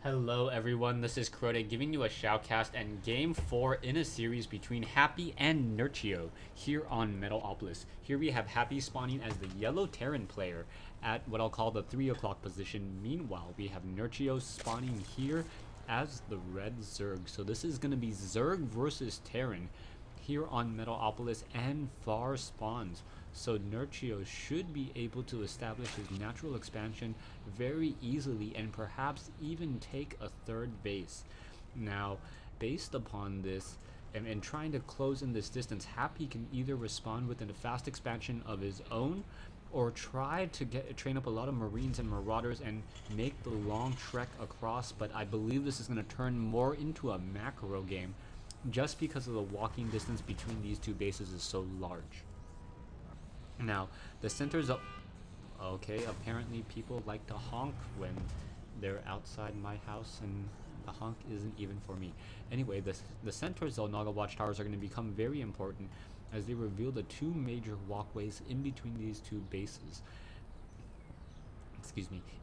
Hello everyone, this is Crode giving you a shoutcast and game 4 in a series between Happy and Nerchio here on Metalopolis. Here we have Happy spawning as the yellow Terran player at what I'll call the 3 o'clock position. Meanwhile, we have Nerchio spawning here as the red Zerg. So this is going to be Zerg versus Terran here on Metalopolis and far spawns. So Nerchio should be able to establish his natural expansion very easily and perhaps even take a third base. Now, based upon this, and trying to close in this distance, Happy can either respond with a fast expansion of his own or try to train up a lot of Marines and Marauders and make the long trek across, but I believe this is going to turn more into a macro game just because of the walking distance between these two bases is so large. Now, the centers of... Okay, apparently people like to honk when they're outside my house, and the honk isn't even for me. Anyway, the centers of Naga Watchtowers are going to become very important as they reveal the two major walkways in between these two bases.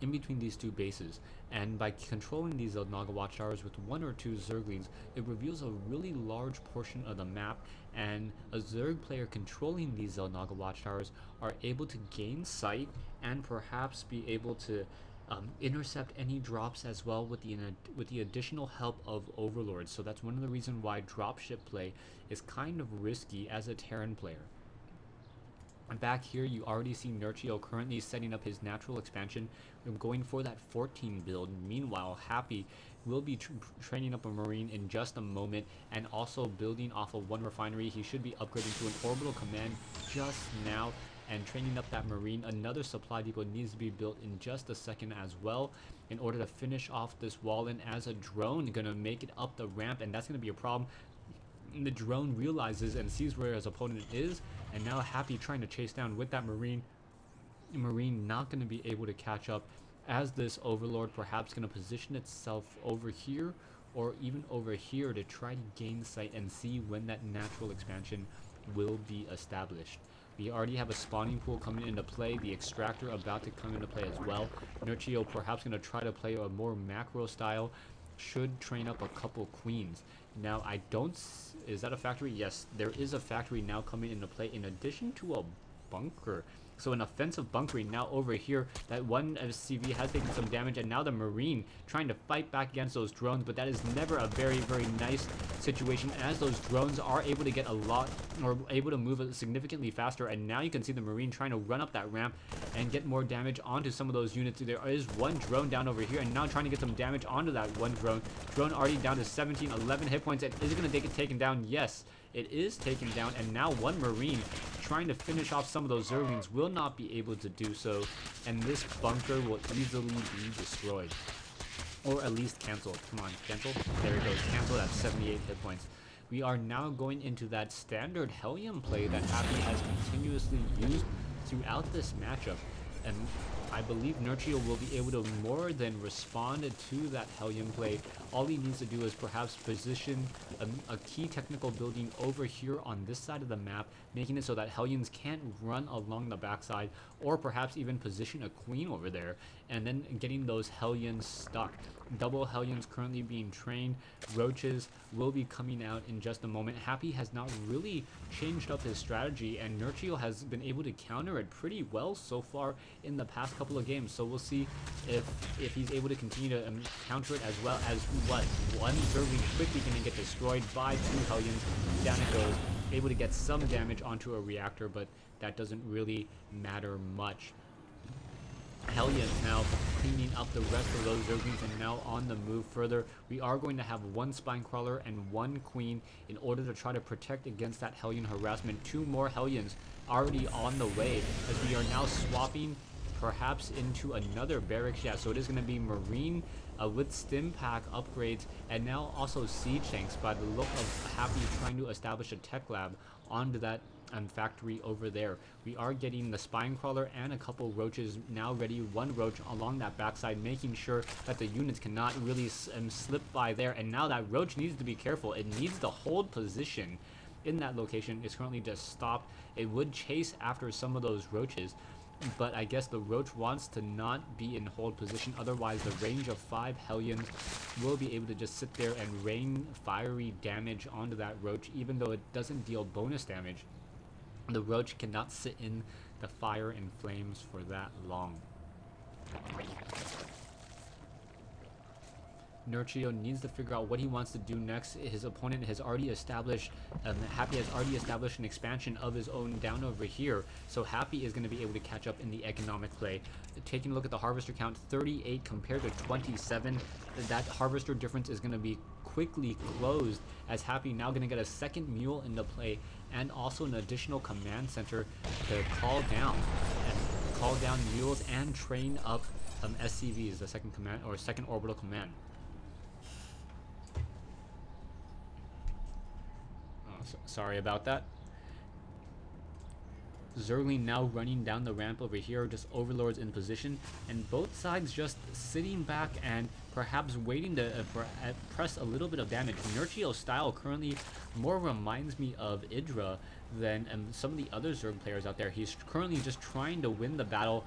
In between these two bases, and by controlling these Naga Watchtowers with one or two Zerglings, it reveals a really large portion of the map, and a Zerg player controlling these Naga Watchtowers are able to gain sight and perhaps be able to intercept any drops as well with the additional help of Overlords. So that's one of the reasons why dropship play is kind of risky as a Terran player. And back here, you already see Nerchio currently setting up his natural expansion. We're going for that 14 build. Meanwhile, Happy will be training up a Marine in just a moment and also building off of one refinery. He should be upgrading to an orbital command just now and training up that Marine. Another supply depot needs to be built in just a second as well in order to finish off this wall. And as a drone, gonna make it up the ramp, and that's gonna be a problem. The drone realizes and sees where his opponent is, and now Happy trying to chase down with that Marine not going to be able to catch up, as this Overlord perhaps going to position itself over here or even over here to try to gain sight and see when that natural expansion will be established. We already have a spawning pool coming into play, the extractor about to come into play as well. Nerchio perhaps going to try to play a more macro style, should train up a couple queens. Now, I don't... Is that a factory? Yes, there is a factory now coming into play in addition to a bunker. So an offensive bunkering now over here. That one SCV has taken some damage, and now the Marine trying to fight back against those drones, but that is never a very, very nice situation, as those drones are able to get a lot, or able to move significantly faster, and now you can see the Marine trying to run up that ramp and get more damage onto some of those units. There is one drone down over here, and now trying to get some damage onto that one drone. Drone already down to 17, 11 hit points, and is it going to get taken down? Yes, it is taken down, and now one Marine trying to finish off some of those Zerglings will not be able to do so, and this bunker will easily be destroyed. Or at least canceled. Come on, cancel. There it goes. Cancel at 78 hit points. We are now going into that standard Hellion play that Happy has continuously used throughout this matchup, and I believe Nerchio will be able to more than respond to that Hellion play. All he needs to do is perhaps position a key technical building over here on this side of the map, making it so that Hellions can't run along the backside, or perhaps even position a queen over there, and then getting those Hellions stuck. Double Hellions currently being trained. Roaches will be coming out in just a moment. Happy has not really changed up his strategy, and Nerchio has been able to counter it pretty well so far in the past couple of games. So we'll see if he's able to continue to counter it, as well as what one Zergling quickly going to get destroyed by two Hellions. Down it goes, able to get some damage onto a reactor, but that doesn't really matter much. Hellions now cleaning up the rest of those Zerglings, and now on the move further. We are going to have one Spine Crawler and one Queen in order to try to protect against that Hellion harassment. Two more Hellions already on the way, as we are now swapping perhaps into another barracks. Yeah, so it is going to be Marine with stim pack upgrades, and now also siege tanks by the look of Happy trying to establish a tech lab onto that factory over there. We are getting the Spine Crawler and a couple Roaches now ready, one Roach along that backside, making sure that the units cannot really slip by there. And now that Roach needs to be careful. It needs to hold position in that location. It's currently just stopped. It would chase after some of those Roaches, but I guess the Roach wants to not be in hold position, otherwise the range of 5 Hellions will be able to just sit there and rain fiery damage onto that Roach, even though it doesn't deal bonus damage. The Roach cannot sit in the fire and flames for that long. Nerchio needs to figure out what he wants to do next. His opponent has already established, Happy has already established an expansion of his own down over here, so Happy is going to be able to catch up in the economic play. Taking a look at the harvester count, 38 compared to 27, that harvester difference is going to be quickly closed, as Happy now going to get a second mule into play and also an additional command center to call down mules and train up SCVs, the second command or second orbital command. Sorry about that. Zergling now running down the ramp over here, just overlords in position, and both sides just sitting back and perhaps waiting to press a little bit of damage. Nerchio's style currently more reminds me of Idra than some of the other Zerg players out there. He's currently just trying to win the battle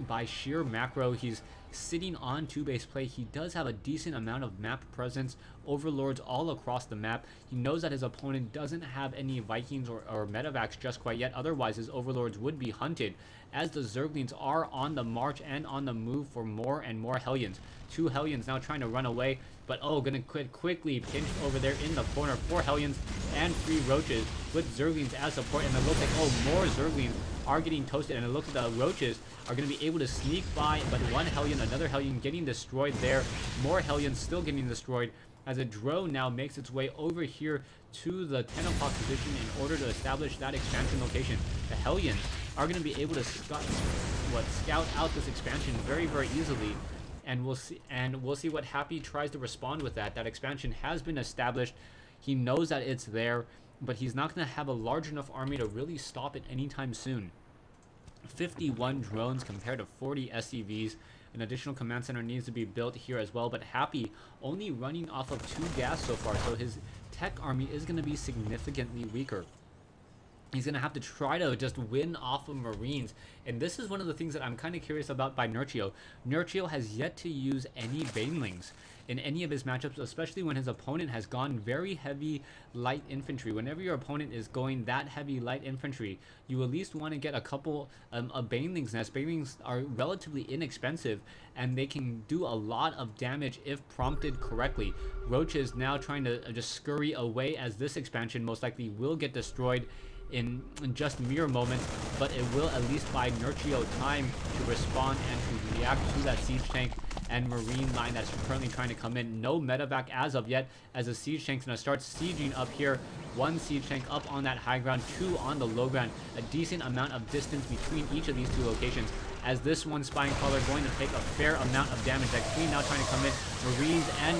by sheer macro. He's sitting on 2-base play. He does have a decent amount of map presence, overlords all across the map. He knows that his opponent doesn't have any Vikings or medevacs just quite yet, otherwise his overlords would be hunted, as the Zerglings are on the march and on the move for more and more Hellions. 2 Hellions now trying to run away, but gonna quickly pinch over there in the corner. 4 Hellions and 3 Roaches with Zerglings as support, and it looks like more Zerglings are getting toasted, and it looks like the Roaches are going to be able to sneak by, but 1 Hellion, another Hellion getting destroyed there. More Hellions still getting destroyed, as a drone now makes its way over here to the 10 o'clock position in order to establish that expansion location. The Hellions are going to be able to scout out this expansion very, very easily, and we'll see what Happy tries to respond with that. That expansion has been established. He knows that it's there, but he's not going to have a large enough army to really stop it anytime soon. 51 drones compared to 40 SCVs. An additional command center needs to be built here as well, but Happy only running off of 2 gas so far, so his tech army is going to be significantly weaker. He's going to have to try to just win off of Marines, and this is one of the things that I'm kind of curious about by Nerchio. Nerchio has yet to use any Banelings in any of his matchups, especially when his opponent has gone very heavy light infantry. Whenever your opponent is going that heavy light infantry, you at least want to get a couple of Banelings nest. Banelings are relatively inexpensive, and they can do a lot of damage if prompted correctly. Roaches now trying to just scurry away, as this expansion most likely will get destroyed in just mere moments, but it will at least buy Nerchio time to respond and to react to that siege tank and marine line that's currently trying to come in. No medevac as of yet, as the siege tank's going to start sieging up here. 1 siege tank up on that high ground, 2 on the low ground. A decent amount of distance between each of these 2 locations, as this one spying crawler going to take a fair amount of damage. That Queen now trying to come in. Marines and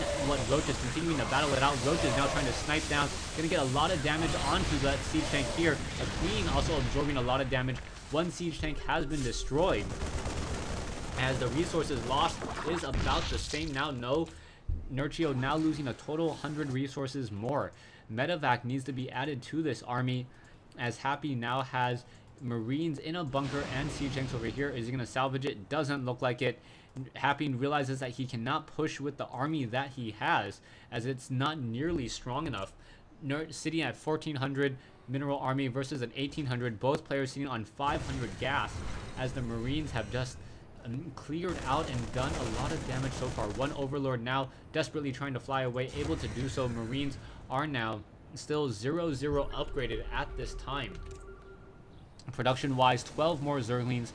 Roaches continuing to battle it out. Roaches now trying to snipe down. Going to get a lot of damage onto that siege tank here. A Queen also absorbing a lot of damage. 1 siege tank has been destroyed, as the resources lost is about the same now. No, Nerchio now losing a total 100 resources more. Medevac needs to be added to this army, as Happy now has Marines in a bunker and siege tanks over here. Is he going to salvage it? Doesn't look like it. Happy realizes that he cannot push with the army that he has, as it's not nearly strong enough. Sitting at 1400 mineral army versus an 1800, both players sitting on 500 gas, as the Marines have just cleared out and done a lot of damage so far. 1 overlord now desperately trying to fly away, able to do so. Marines are now still 0-0 upgraded at this time. Production wise, 12 more Zerglings,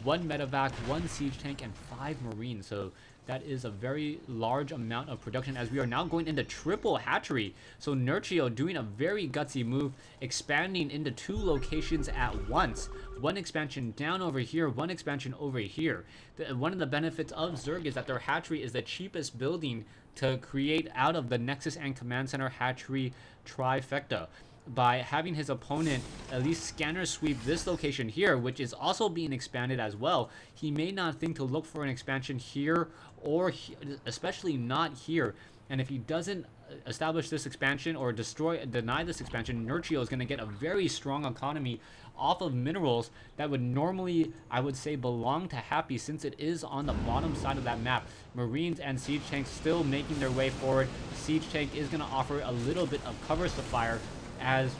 1 medevac, 1 siege tank, and 5 Marines. So that is a very large amount of production, as we are now going into triple hatchery. So Nerchio doing a very gutsy move, expanding into 2 locations at once. 1 expansion down over here, 1 expansion over here. One of the benefits of Zerg is that their hatchery is the cheapest building to create out of the Nexus and Command Center hatchery trifecta. by having his opponent at least scanner sweep this location here, which is also being expanded as well. He may not think to look for an expansion here, or especially not here. And if he doesn't establish this expansion or deny this expansion, Nerchio is going to get a very strong economy off of minerals that would normally, I would say, belong to Happy, since it is on the bottom side of that map. Marines and siege tanks still making their way forward. Siege tank is going to offer a little bit of covers to fire as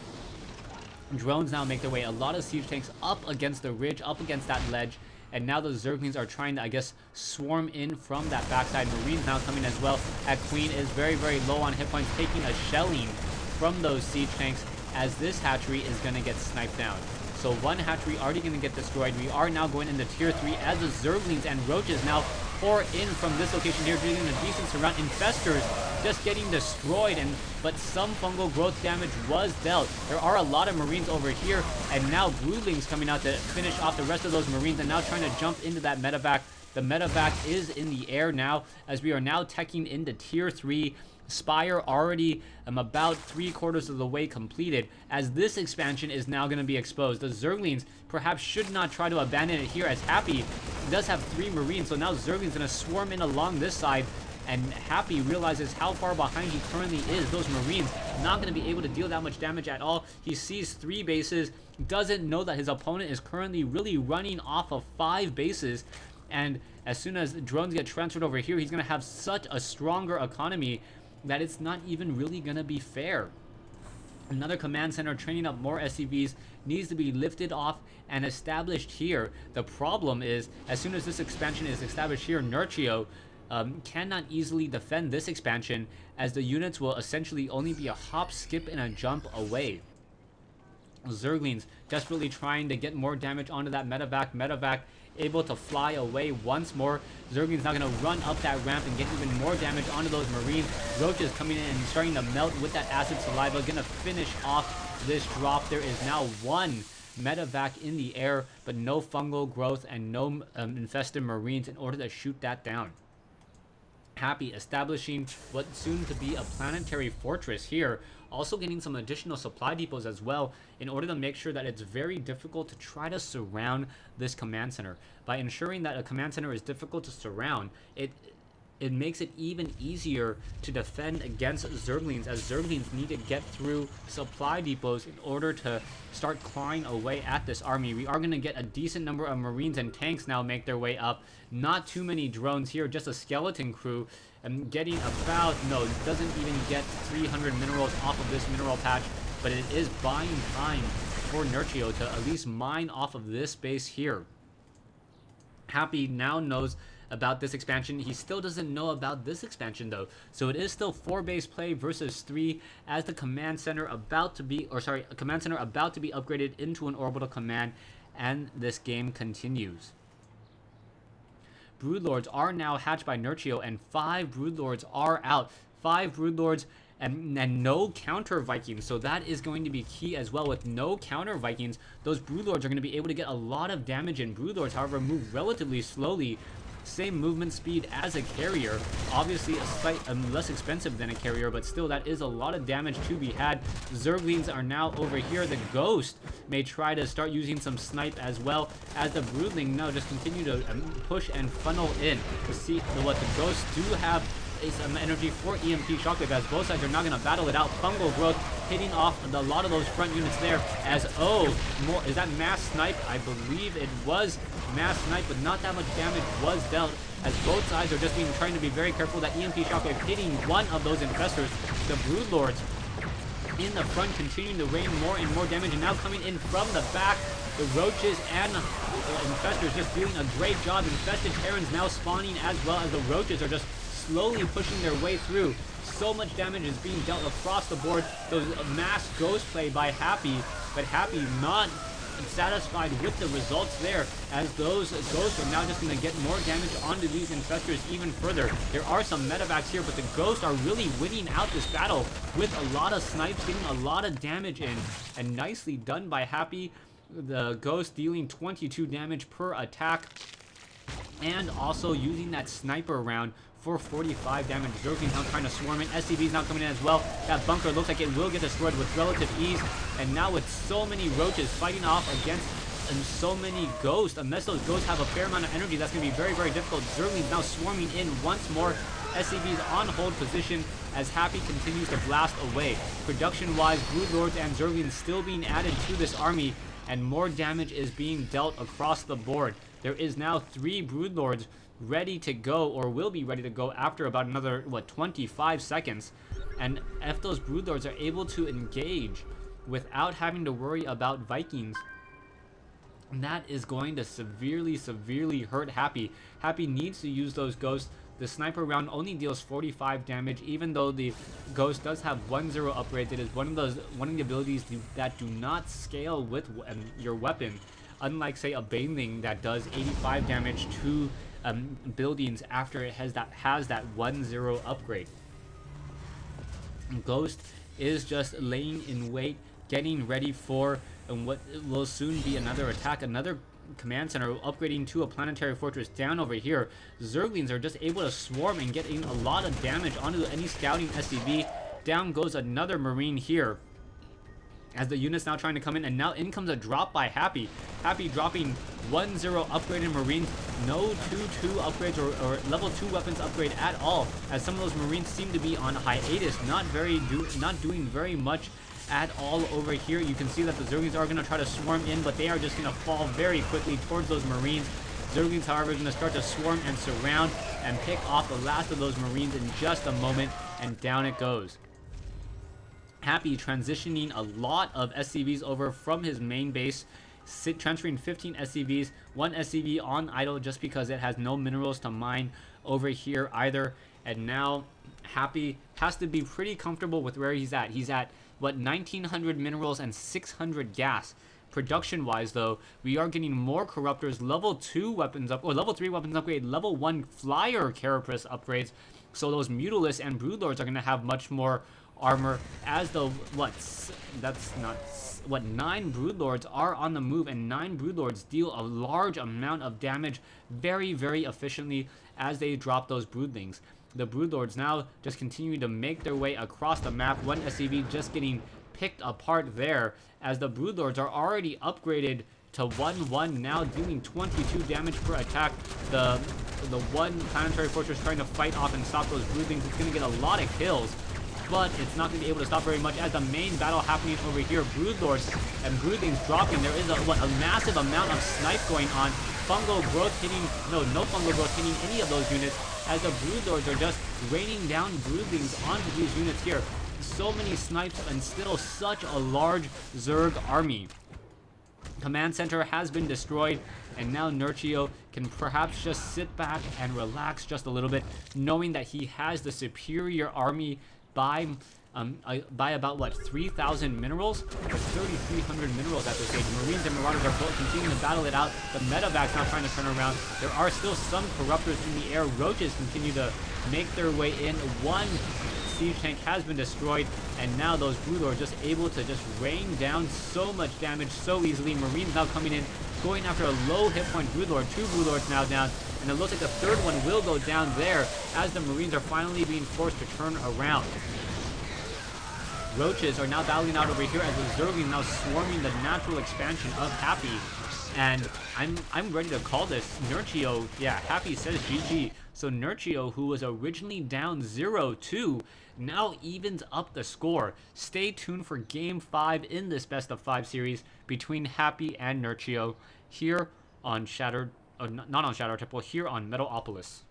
drones now make their way. A lot of siege tanks up against the ridge, up against that ledge. And now the Zerglings are trying to, I guess, swarm in from that backside. Marines now coming as well. At Queen is very, very low on hit points, taking a shelling from those siege tanks as this hatchery is going to get sniped down. So one hatchery already going to get destroyed. We are now going into tier 3 as the Zerglings and Roaches now pour in from this location here, doing a decent surround. Infestors just getting destroyed, but some fungal growth damage was dealt. There are a lot of Marines over here, and now Broodlings coming out to finish off the rest of those Marines, and now trying to jump into that medevac. The medevac is in the air now, as we are now teching into tier 3. Spire already about 3/4 of the way completed, as this expansion is now going to be exposed. The Zerglings perhaps should not try to abandon it here, as Happy does have 3 Marines, so now Zerglings going to swarm in along this side, and Happy realizes how far behind he currently is. Those Marines not going to be able to deal that much damage at all. He sees 3 bases, doesn't know that his opponent is currently really running off of 5 bases, and as soon as drones get transferred over here, he's going to have such a stronger economy that it's not even really going to be fair. Another command center training up more SCVs needs to be lifted off and established here. The problem is, as soon as this expansion is established here, Nerchio cannot easily defend this expansion, as the units will essentially only be a hop, skip, and a jump away. Zerglings desperately trying to get more damage onto that medevac. Medevac able to fly away once more. Zerglings now going to run up that ramp and get even more damage onto those Marines. Roaches coming in and starting to melt with that acid saliva. Going to finish off this drop. There is now 1 medevac in the air, but no fungal growth and no infested Marines in order to shoot that down. Happy establishing what soon to be a planetary fortress here, also getting some additional supply depots as well, in order to make sure that it's very difficult to try to surround this command center. By ensuring that a command center is difficult to surround, it makes it even easier to defend against Zerglings, as Zerglings need to get through supply depots in order to start clawing away at this army. We are going to get a decent number of Marines and tanks now make their way up. Not too many drones here, just a skeleton crew, and getting about, no, doesn't even get 300 minerals off of this mineral patch, but it is buying time for Nerchio to at least mine off of this base here. Happy now knows about this expansion. He still doesn't know about this expansion though, so it is still 4 base play versus 3, as the command center about to be, a command center about to be upgraded into an orbital command, and this game continues. Broodlords are now hatched by Nerchio, and 5 Broodlords are out. 5 Broodlords and no counter Vikings, so that is going to be key as well. With no counter Vikings, those Broodlords are going to be able to get a lot of damage in. Broodlords, however, move relatively slowly. Same movement speed as a carrier, obviously a slight less expensive than a carrier, but still that is a lot of damage to be had. Zerglings are now over here. The Ghost may try to start using some snipe, as well as the Broodling now just continue to push and funnel in to see what the Ghosts do have. Some energy for EMP Shockwave, as both sides are not going to battle it out. Fungal growth hitting off a lot of those front units there, as is that mass snipe? I believe it was mass snipe, but not that much damage was dealt, as both sides are just trying to be very careful. That EMP Shockwave hitting one of those infestors. The Broodlords in the front continuing to rain more and more damage, and now coming in from the back, the Roaches and infestors just doing a great job. Infested Terrans now spawning, as well as the Roaches are just slowly pushing their way through. So much damage is being dealt across the board. Those mass ghost play by Happy, but Happy not satisfied with the results there, as those ghosts are now just going to get more damage onto these infestors even further. There are some medevacs here, but the ghosts are really winning out this battle with a lot of snipes, getting a lot of damage in, and nicely done by Happy. The ghost dealing 22 damage per attack, and also using that sniper round for 45 damage. Zerglings now trying to swarm in. SCV's now coming in as well. That bunker looks like it will get destroyed with relative ease. And now with so many roaches fighting off against and so many ghosts, unless those ghosts have a fair amount of energy, that's going to be very, very difficult. Zerglings now swarming in once more. SCV's on hold position as Happy continues to blast away. Production-wise, Broodlords and Zerglings still being added to this army, and more damage is being dealt across the board. There is now 3 Broodlords ready to go, or will be ready to go after about another, 25 seconds. And if those Broodlords are able to engage without having to worry about Vikings, that is going to severely, severely hurt Happy. Happy needs to use those ghosts. The sniper round only deals 45 damage, even though the ghost does have 1-0 upgrades. It is one of the abilities that do not scale with your weapon, unlike say a Baneling that does 85 damage to buildings after it has that 1-0 upgrade. Ghost is just laying in wait, getting ready for what will soon be another attack, another command center upgrading to a planetary fortress down over here. Zerglings are just able to swarm and get in a lot of damage onto any scouting SCV. Down goes another Marine here, as the unit's now trying to come in, and now in comes a drop by Happy. Happy dropping 1-0 upgraded Marines, no 2-2 upgrades or level 2 weapons upgrade at all, as some of those Marines seem to be on hiatus, not doing very much at all over here. You can see that the Zerglings are going to try to swarm in, but they are just going to fall very quickly towards those Marines. Zerglings, however, are going to start to swarm and surround and pick off the last of those Marines in just a moment, and down it goes. Happy transitioning a lot of SCVs over from his main base, transferring 15 SCVs, 1 SCV on idle just because it has no minerals to mine over here either. And now Happy has to be pretty comfortable with where he's at. He's at, 1900 minerals and 600 gas. Production wise though, we are getting more corruptors, level 2 weapons up, or level 3 weapons upgrade, level 1 flyer carapace upgrades. So those Mutalisks and Broodlords are going to have much more armor, as the 9 Broodlords are on the move, and 9 Broodlords deal a large amount of damage very, very efficiently as they drop those Broodlings. The Broodlords now just continue to make their way across the map. 1 SCV just getting picked apart there, as the Broodlords are already upgraded to 1-1, now dealing 22 damage per attack. The 1 planetary fortress trying to fight off and stop those Broodlings. It's going to get a lot of kills, but it's not going to be able to stop very much as the main battle happening over here. Broodlords and Broodlings dropping. There is a massive amount of snipe going on. Fungal growth hitting, no fungal growth hitting any of those units, as the Broodlords are just raining down Broodlings onto these units here. So many snipes and still such a large Zerg army. Command center has been destroyed, and now Nerchio can perhaps just sit back and relax just a little bit, knowing that he has the superior army by about 3,000 minerals, or 3,300 minerals at this stage. Marines and Marauders are both continuing to battle it out. The Metavac's not trying to turn around. There are still some corruptors in the air. Roaches continue to make their way in. 1 siege tank has been destroyed, and now those Broodlords are just able to just rain down so much damage so easily. Marines now coming in, going after a low hit point Broodlord. 2 Broodlords now down, and it looks like the 3rd one will go down there as the Marines are finally being forced to turn around. Roaches are now battling out over here as the Zerglings now swarming the natural expansion of Happy. And I'm ready to call this. Nerchio, yeah, Happy says GG. So Nerchio, who was originally down 0-2, now evens up the score. Stay tuned for Game 5 in this Best of 5 series between Happy and Nerchio here on Shattered, not on Shattered Temple, here on Metalopolis.